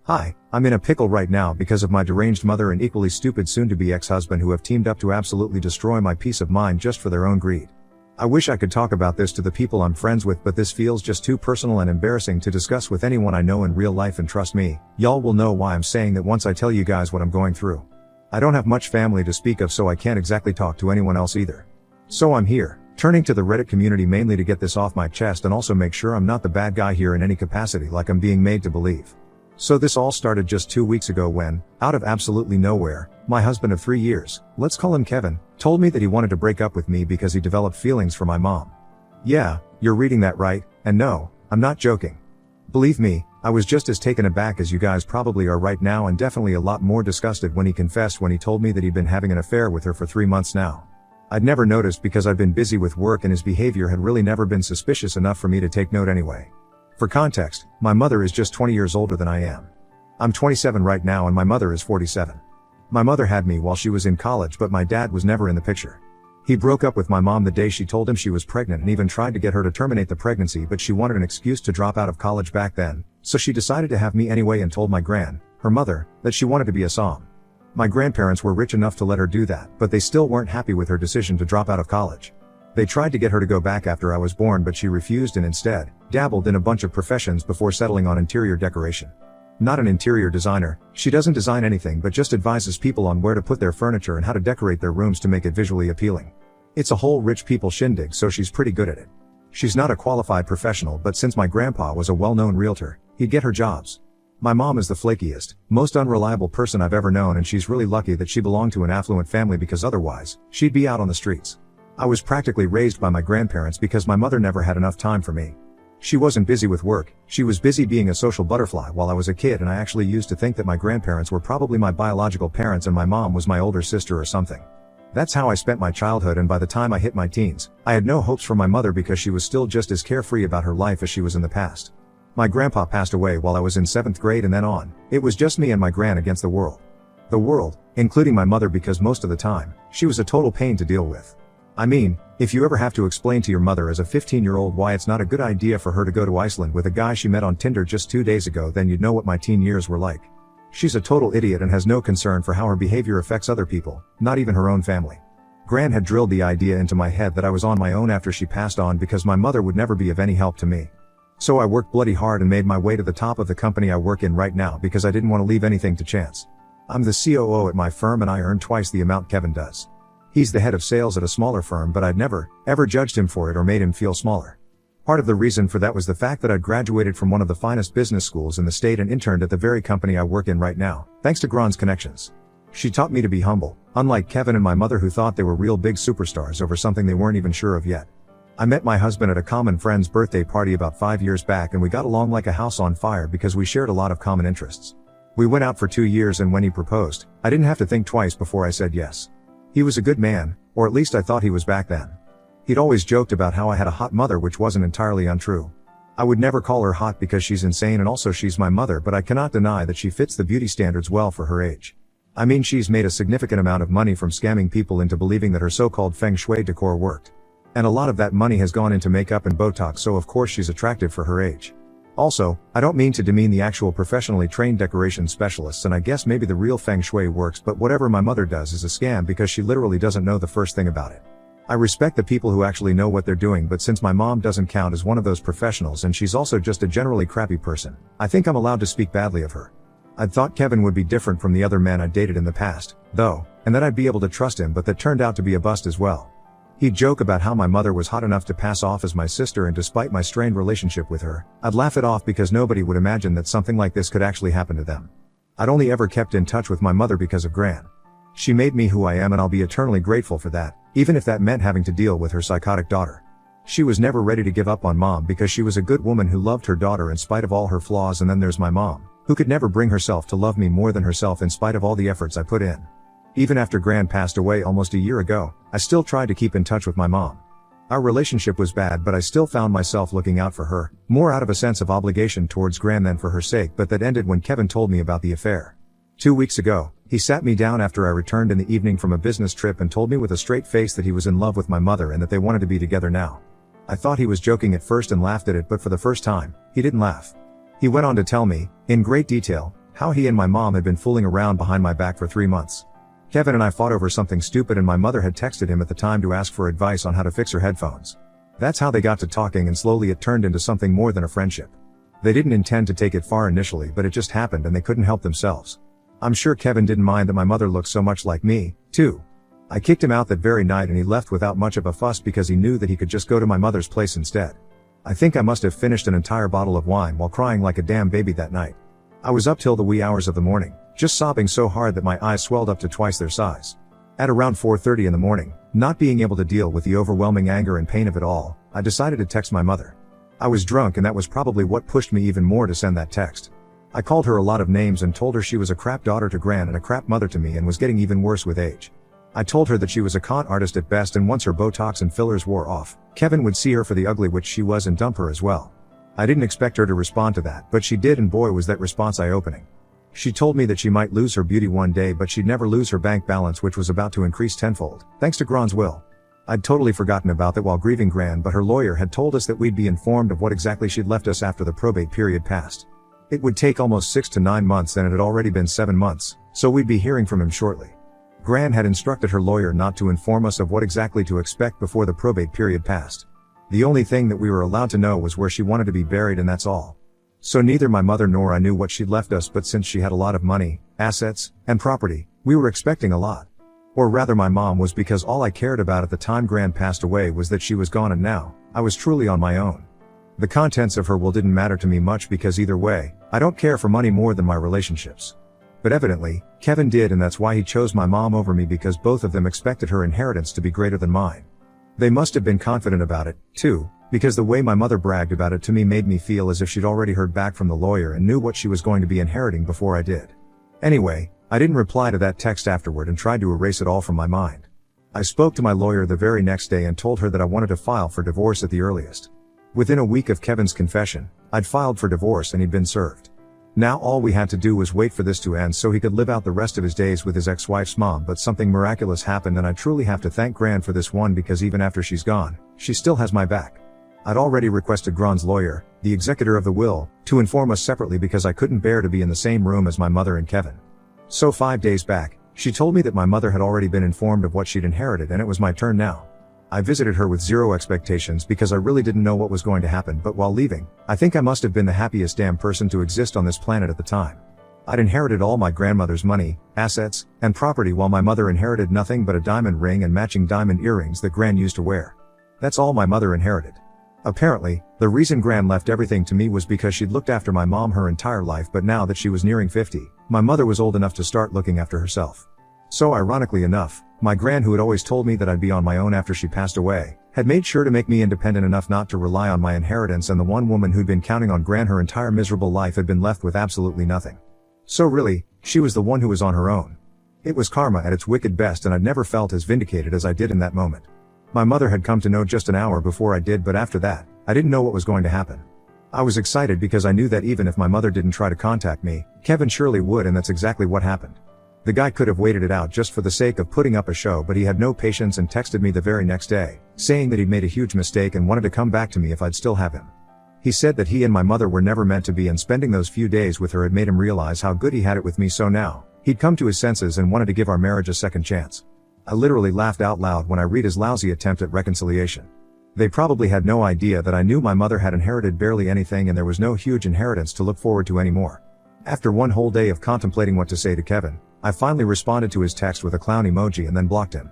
Hi, I'm in a pickle right now because of my deranged mother and equally stupid soon-to-be ex-husband who have teamed up to absolutely destroy my peace of mind just for their own greed. I wish I could talk about this to the people I'm friends with, but this feels just too personal and embarrassing to discuss with anyone I know in real life, and trust me, y'all will know why I'm saying that once I tell you guys what I'm going through. I don't have much family to speak of, so I can't exactly talk to anyone else either. So I'm here, turning to the Reddit community mainly to get this off my chest and also make sure I'm not the bad guy here in any capacity like I'm being made to believe. So this all started just 2 weeks ago when, out of absolutely nowhere, my husband of 3 years, let's call him Kevin, told me that he wanted to break up with me because he developed feelings for my mom. Yeah, you're reading that right, and no, I'm not joking. Believe me, I was just as taken aback as you guys probably are right now, and definitely a lot more disgusted when he confessed when he told me that he'd been having an affair with her for 3 months now. I'd never noticed because I'd been busy with work and his behavior had really never been suspicious enough for me to take note anyway. For context, my mother is just 20 years older than I am. I'm 27 right now and my mother is 47. My mother had me while she was in college, but my dad was never in the picture. He broke up with my mom the day she told him she was pregnant and even tried to get her to terminate the pregnancy, but she wanted an excuse to drop out of college back then, so she decided to have me anyway and told her mother, that she wanted to be a som. My grandparents were rich enough to let her do that, but they still weren't happy with her decision to drop out of college. They tried to get her to go back after I was born, but she refused and instead dabbled in a bunch of professions before settling on interior decoration. Not an interior designer, she doesn't design anything but just advises people on where to put their furniture and how to decorate their rooms to make it visually appealing. It's a whole rich people shindig, so she's pretty good at it. She's not a qualified professional, but since my grandpa was a well-known realtor, he'd get her jobs. My mom is the flakiest, most unreliable person I've ever known, and she's really lucky that she belonged to an affluent family because otherwise, she'd be out on the streets. I was practically raised by my grandparents because my mother never had enough time for me. She wasn't busy with work, she was busy being a social butterfly while I was a kid, and I actually used to think that my grandparents were probably my biological parents and my mom was my older sister or something. That's how I spent my childhood, and by the time I hit my teens, I had no hopes for my mother because she was still just as carefree about her life as she was in the past. My grandpa passed away while I was in 7th grade, and then on, it was just me and my gran against the world. The world, including my mother, because most of the time, she was a total pain to deal with. I mean, if you ever have to explain to your mother as a 15-year-old why it's not a good idea for her to go to Iceland with a guy she met on Tinder just 2 days ago, then you'd know what my teen years were like. She's a total idiot and has no concern for how her behavior affects other people, not even her own family. Gran had drilled the idea into my head that I was on my own after she passed on because my mother would never be of any help to me. So I worked bloody hard and made my way to the top of the company I work in right now because I didn't want to leave anything to chance. I'm the COO at my firm and I earn twice the amount Kevin does. He's the head of sales at a smaller firm, but I'd never, ever judged him for it or made him feel smaller. Part of the reason for that was the fact that I'd graduated from one of the finest business schools in the state and interned at the very company I work in right now, thanks to Gran's connections. She taught me to be humble, unlike Kevin and my mother who thought they were real big superstars over something they weren't even sure of yet. I met my husband at a common friend's birthday party about 5 years back, and we got along like a house on fire because we shared a lot of common interests. We went out for 2 years, and when he proposed, I didn't have to think twice before I said yes. He was a good man, or at least I thought he was back then. He'd always joked about how I had a hot mother, which wasn't entirely untrue. I would never call her hot because she's insane and also she's my mother, but I cannot deny that she fits the beauty standards well for her age. I mean, she's made a significant amount of money from scamming people into believing that her so-called feng shui decor worked. And a lot of that money has gone into makeup and Botox, so of course she's attractive for her age. Also, I don't mean to demean the actual professionally trained decoration specialists, and I guess maybe the real feng shui works, but whatever my mother does is a scam because she literally doesn't know the first thing about it. I respect the people who actually know what they're doing, but since my mom doesn't count as one of those professionals and she's also just a generally crappy person, I think I'm allowed to speak badly of her. I'd thought Kevin would be different from the other men I dated in the past, though, and that I'd be able to trust him, but that turned out to be a bust as well. He'd joke about how my mother was hot enough to pass off as my sister, and despite my strained relationship with her, I'd laugh it off because nobody would imagine that something like this could actually happen to them. I'd only ever kept in touch with my mother because of Gran. She made me who I am, and I'll be eternally grateful for that, even if that meant having to deal with her psychotic daughter. She was never ready to give up on mom because she was a good woman who loved her daughter in spite of all her flaws, and then there's my mom, who could never bring herself to love me more than herself in spite of all the efforts I put in. Even after Gran passed away almost a year ago, I still tried to keep in touch with my mom. Our relationship was bad, but I still found myself looking out for her, more out of a sense of obligation towards Gran than for her sake, but that ended when Kevin told me about the affair. 2 weeks ago, he sat me down after I returned in the evening from a business trip and told me with a straight face that he was in love with my mother and that they wanted to be together now. I thought he was joking at first and laughed at it, but for the first time, he didn't laugh. He went on to tell me, in great detail, How he and my mom had been fooling around behind my back for 3 months. Kevin and I fought over something stupid and my mother had texted him at the time to ask for advice on how to fix her headphones. That's how they got to talking and slowly it turned into something more than a friendship. They didn't intend to take it far initially but it just happened and they couldn't help themselves. I'm sure Kevin didn't mind that my mother looked so much like me, too. I kicked him out that very night and he left without much of a fuss because he knew that he could just go to my mother's place instead. I think I must have finished an entire bottle of wine while crying like a damn baby that night. I was up till the wee hours of the morning, just sobbing so hard that my eyes swelled up to twice their size. At around 4:30 in the morning, not being able to deal with the overwhelming anger and pain of it all, I decided to text my mother. I was drunk and that was probably what pushed me even more to send that text. I called her a lot of names and told her she was a crap daughter to Gran and a crap mother to me and was getting even worse with age. I told her that she was a con artist at best and once her Botox and fillers wore off, Kevin would see her for the ugly witch she was and dump her as well. I didn't expect her to respond to that, but she did and boy was that response eye-opening. She told me that she might lose her beauty one day but she'd never lose her bank balance which was about to increase tenfold, thanks to Gran's will. I'd totally forgotten about that while grieving Gran but her lawyer had told us that we'd be informed of what exactly she'd left us after the probate period passed. It would take almost 6 to 9 months and it had already been 7 months, so we'd be hearing from him shortly. Gran had instructed her lawyer not to inform us of what exactly to expect before the probate period passed. The only thing that we were allowed to know was where she wanted to be buried and that's all. So neither my mother nor I knew what she'd left us but since she had a lot of money, assets, and property, we were expecting a lot. Or rather my mom was because all I cared about at the time Gran passed away was that she was gone and now, I was truly on my own. The contents of her will didn't matter to me much because either way, I don't care for money more than my relationships. But evidently, Kevin did and that's why he chose my mom over me because both of them expected her inheritance to be greater than mine. They must have been confident about it, too, because the way my mother bragged about it to me made me feel as if she'd already heard back from the lawyer and knew what she was going to be inheriting before I did. Anyway, I didn't reply to that text afterward and tried to erase it all from my mind. I spoke to my lawyer the very next day and told her that I wanted to file for divorce at the earliest. Within a week of Kevin's confession, I'd filed for divorce and he'd been served. Now all we had to do was wait for this to end so he could live out the rest of his days with his ex-wife's mom but something miraculous happened and I truly have to thank Gran for this one because even after she's gone, she still has my back. I'd already requested Gran's lawyer, the executor of the will, to inform us separately because I couldn't bear to be in the same room as my mother and Kevin. So 5 days back, she told me that my mother had already been informed of what she'd inherited and it was my turn now. I visited her with zero expectations because I really didn't know what was going to happen but while leaving, I think I must have been the happiest damn person to exist on this planet at the time. I'd inherited all my grandmother's money, assets, and property while my mother inherited nothing but a diamond ring and matching diamond earrings that Gran used to wear. That's all my mother inherited. Apparently, the reason Gran left everything to me was because she'd looked after my mom her entire life but now that she was nearing 50, my mother was old enough to start looking after herself. So ironically enough, my Gran who had always told me that I'd be on my own after she passed away, had made sure to make me independent enough not to rely on my inheritance and the one woman who'd been counting on Gran her entire miserable life had been left with absolutely nothing. So really, she was the one who was on her own. It was karma at its wicked best and I'd never felt as vindicated as I did in that moment. My mother had come to know just an hour before I did but after that, I didn't know what was going to happen. I was excited because I knew that even if my mother didn't try to contact me, Kevin surely would and that's exactly what happened. The guy could have waited it out just for the sake of putting up a show but he had no patience and texted me the very next day, saying that he'd made a huge mistake and wanted to come back to me if I'd still have him. He said that he and my mother were never meant to be and spending those few days with her had made him realize how good he had it with me so now, he'd come to his senses and wanted to give our marriage a second chance. I literally laughed out loud when I read his lousy attempt at reconciliation. They probably had no idea that I knew my mother had inherited barely anything and there was no huge inheritance to look forward to anymore. After one whole day of contemplating what to say to Kevin, I finally responded to his text with a clown emoji and then blocked him.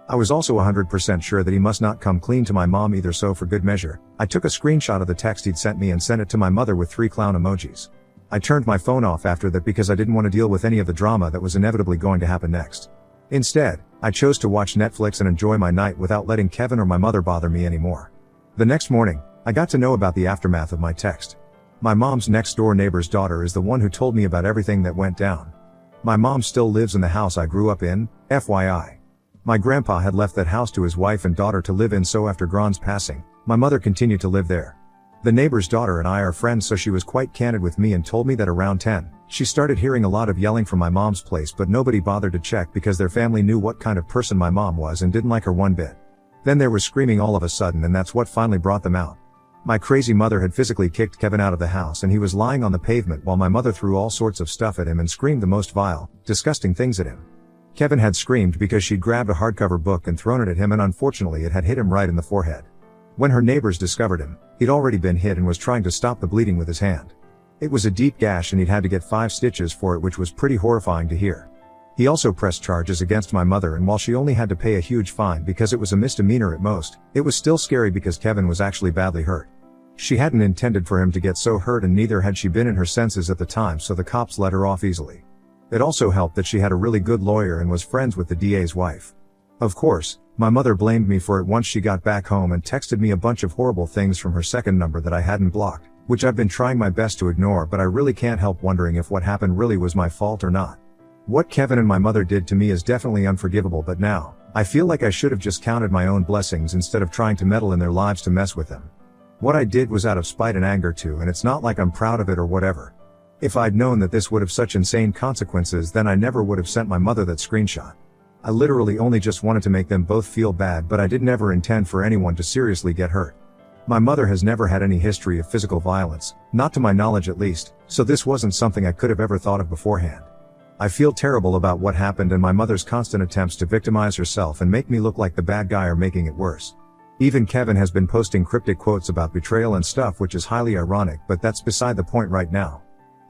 I was also 100% sure that he must not come clean to my mom either, so for good measure, I took a screenshot of the text he'd sent me and sent it to my mother with 3 clown emojis. I turned my phone off after that because I didn't want to deal with any of the drama that was inevitably going to happen next. Instead, I chose to watch Netflix and enjoy my night without letting Kevin or my mother bother me anymore. The next morning, I got to know about the aftermath of my text. My mom's next door neighbor's daughter is the one who told me about everything that went down. My mom still lives in the house I grew up in, FYI. My grandpa had left that house to his wife and daughter to live in, so after Gran's passing, my mother continued to live there. The neighbor's daughter and I are friends, so she was quite candid with me and told me that around 10, she started hearing a lot of yelling from my mom's place but nobody bothered to check because their family knew what kind of person my mom was and didn't like her one bit. Then there was screaming all of a sudden and that's what finally brought them out. My crazy mother had physically kicked Kevin out of the house and he was lying on the pavement while my mother threw all sorts of stuff at him and screamed the most vile, disgusting things at him. Kevin had screamed because she'd grabbed a hardcover book and thrown it at him and unfortunately it had hit him right in the forehead. When her neighbors discovered him, he'd already been hit and was trying to stop the bleeding with his hand. It was a deep gash and he'd had to get 5 stitches for it, which was pretty horrifying to hear. He also pressed charges against my mother, and while she only had to pay a huge fine because it was a misdemeanor at most, it was still scary because Kevin was actually badly hurt. She hadn't intended for him to get so hurt and neither had she been in her senses at the time, so the cops let her off easily. It also helped that she had a really good lawyer and was friends with the DA's wife. Of course, my mother blamed me for it once she got back home and texted me a bunch of horrible things from her second number that I hadn't blocked, which I've been trying my best to ignore, but I really can't help wondering if what happened really was my fault or not. What Kevin and my mother did to me is definitely unforgivable, but now, I feel like I should have just counted my own blessings instead of trying to meddle in their lives to mess with them. What I did was out of spite and anger too, and it's not like I'm proud of it or whatever. If I'd known that this would have such insane consequences, then I never would have sent my mother that screenshot. I literally only just wanted to make them both feel bad, but I did never intend for anyone to seriously get hurt. My mother has never had any history of physical violence, not to my knowledge at least, so this wasn't something I could have ever thought of beforehand. I feel terrible about what happened, and my mother's constant attempts to victimize herself and make me look like the bad guy are making it worse. Even Kevin has been posting cryptic quotes about betrayal and stuff, which is highly ironic, but that's beside the point right now.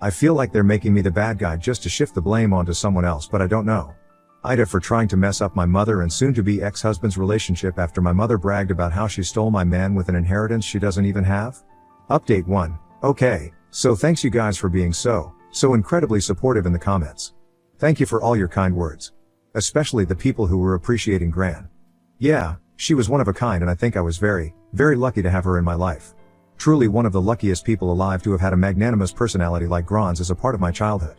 I feel like they're making me the bad guy just to shift the blame onto someone else, but I don't know. Ida for trying to mess up my mother and soon-to-be ex-husband's relationship after my mother bragged about how she stole my man with an inheritance she doesn't even have? Update 1. Okay, so thanks you guys for being so incredibly supportive in the comments. Thank you for all your kind words. Especially the people who were appreciating Gran. Yeah, she was one of a kind, and I think I was very, very lucky to have her in my life. Truly one of the luckiest people alive to have had a magnanimous personality like Gran's as a part of my childhood.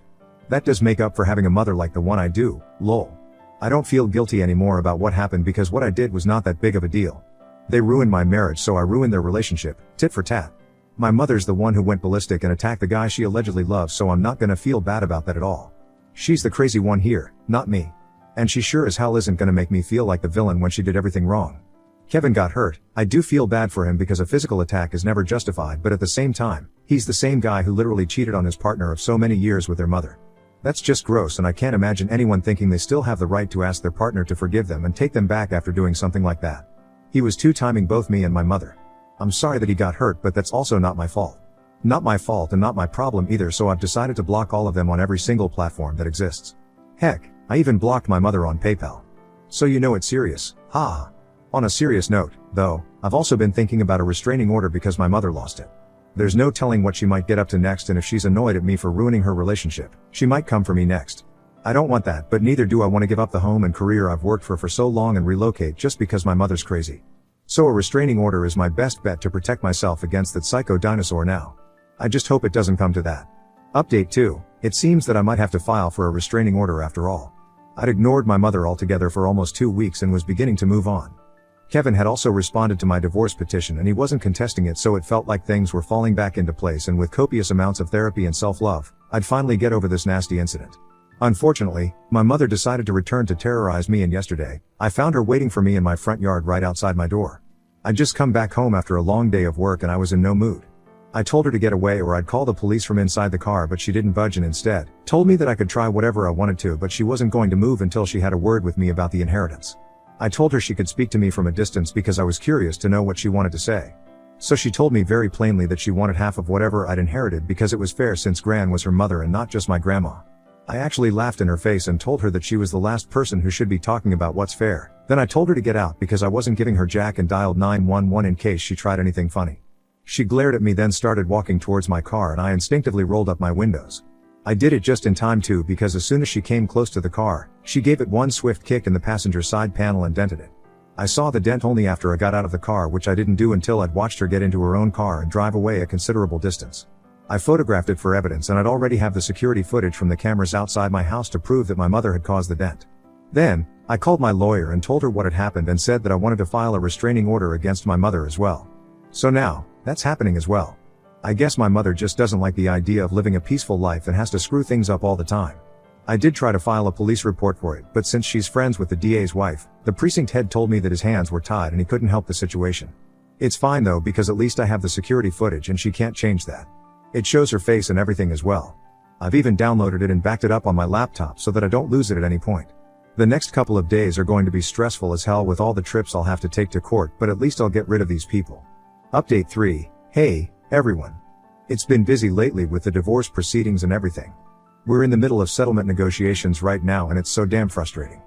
That does make up for having a mother like the one I do, lol. I don't feel guilty anymore about what happened because what I did was not that big of a deal. They ruined my marriage, so I ruined their relationship, tit for tat. My mother's the one who went ballistic and attacked the guy she allegedly loves, so I'm not gonna feel bad about that at all. She's the crazy one here, not me. And she sure as hell isn't gonna make me feel like the villain when she did everything wrong. Kevin got hurt. I do feel bad for him because a physical attack is never justified, but at the same time, he's the same guy who literally cheated on his partner of so many years with their mother. That's just gross, and I can't imagine anyone thinking they still have the right to ask their partner to forgive them and take them back after doing something like that. He was two-timing both me and my mother. I'm sorry that he got hurt, but that's also not my fault. Not my fault and not my problem either, so I've decided to block all of them on every single platform that exists. Heck, I even blocked my mother on PayPal. So you know it's serious, haha. On a serious note, though, I've also been thinking about a restraining order because my mother lost it. There's no telling what she might get up to next, and if she's annoyed at me for ruining her relationship, she might come for me next. I don't want that, but neither do I want to give up the home and career I've worked for so long and relocate just because my mother's crazy. So a restraining order is my best bet to protect myself against that psycho dinosaur now. I just hope it doesn't come to that. Update 2. It seems that I might have to file for a restraining order after all. I'd ignored my mother altogether for almost 2 weeks and was beginning to move on. Kevin had also responded to my divorce petition and he wasn't contesting it, so it felt like things were falling back into place, and with copious amounts of therapy and self-love, I'd finally get over this nasty incident. Unfortunately, my mother decided to return to terrorize me, and yesterday, I found her waiting for me in my front yard right outside my door. I'd just come back home after a long day of work and I was in no mood. I told her to get away or I'd call the police from inside the car, but she didn't budge and instead told me that I could try whatever I wanted to, but she wasn't going to move until she had a word with me about the inheritance. I told her she could speak to me from a distance because I was curious to know what she wanted to say. So she told me very plainly that she wanted half of whatever I'd inherited because it was fair since Gran was her mother and not just my grandma. I actually laughed in her face and told her that she was the last person who should be talking about what's fair. Then I told her to get out because I wasn't giving her jack and dialed 911 in case she tried anything funny. She glared at me, then started walking towards my car, and I instinctively rolled up my windows. I did it just in time too, because as soon as she came close to the car, she gave it one swift kick in the passenger side panel and dented it. I saw the dent only after I got out of the car, which I didn't do until I'd watched her get into her own car and drive away a considerable distance. I photographed it for evidence, and I'd already have the security footage from the cameras outside my house to prove that my mother had caused the dent. Then, I called my lawyer and told her what had happened and said that I wanted to file a restraining order against my mother as well. So now, that's happening as well. I guess my mother just doesn't like the idea of living a peaceful life and has to screw things up all the time. I did try to file a police report for it, but since she's friends with the DA's wife, the precinct head told me that his hands were tied and he couldn't help the situation. It's fine though because at least I have the security footage and she can't change that. It shows her face and everything as well. I've even downloaded it and backed it up on my laptop so that I don't lose it at any point. The next couple of days are going to be stressful as hell with all the trips I'll have to take to court, but at least I'll get rid of these people. Update 3. Hey, everyone. It's been busy lately with the divorce proceedings and everything. We're in the middle of settlement negotiations right now and it's so damn frustrating.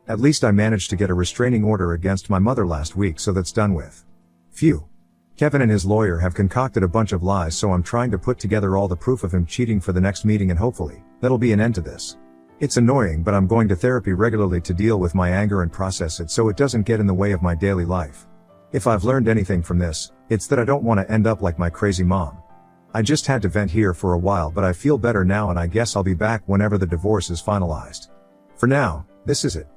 At least I managed to get a restraining order against my mother last week, so that's done with. Phew. Kevin and his lawyer have concocted a bunch of lies, so I'm trying to put together all the proof of him cheating for the next meeting, and hopefully, that'll be an end to this. It's annoying, but I'm going to therapy regularly to deal with my anger and process it so it doesn't get in the way of my daily life. If I've learned anything from this, it's that I don't want to end up like my crazy mom. I just had to vent here for a while, but I feel better now and I guess I'll be back whenever the divorce is finalized. For now, this is it.